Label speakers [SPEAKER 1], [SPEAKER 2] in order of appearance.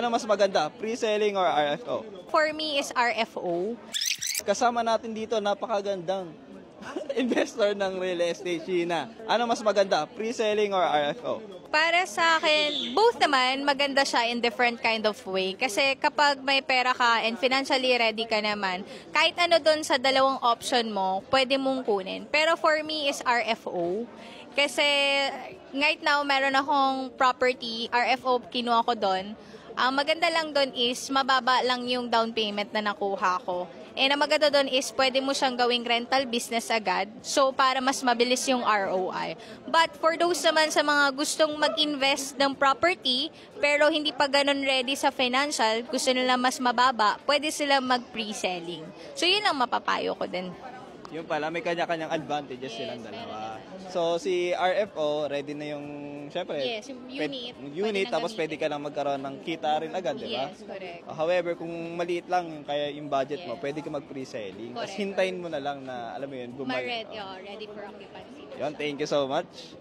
[SPEAKER 1] Ano mas maganda, pre-selling or RFO?
[SPEAKER 2] For me is RFO.
[SPEAKER 1] Kasama natin dito, napakagandang investor ng real estate, Sheena. Ano mas maganda, pre-selling or RFO?
[SPEAKER 2] Para sa akin, both naman, maganda siya in different kind of way. Kasi kapag may pera ka and financially ready ka naman, kahit ano doon sa dalawang option mo, pwede mong kunin. Pero for me is RFO. Kasi right now, meron akong property, RFO, kinuha ko doon. Ang maganda lang doon is, mababa lang yung down payment na nakuha ko. And ang maganda doon is, pwede mo siyang gawing rental business agad. So, para mas mabilis yung ROI. But for those naman sa mga gustong mag-invest ng property, pero hindi pa ganun ready sa financial, gusto nila mas mababa, pwede sila mag-pre-selling. So, yun ang mapapayo ko din.
[SPEAKER 1] Yung pala, may kanya-kanyang advantages silang dalawa. So, si RFO, ready na yung, syempre,
[SPEAKER 2] Yes, yung
[SPEAKER 1] unit, tapos pwede ka lang magkaroon ng kita rin agad, di ba?
[SPEAKER 2] Yes, correct.
[SPEAKER 1] However, kung maliit lang, kaya yung budget mo, pwede ka mag-pre-selling. Tapos
[SPEAKER 2] Correct.
[SPEAKER 1] hintayin mo na lang na, alam mo yun, bumalik.
[SPEAKER 2] Ready for occupancy.
[SPEAKER 1] Yun, thank you so much.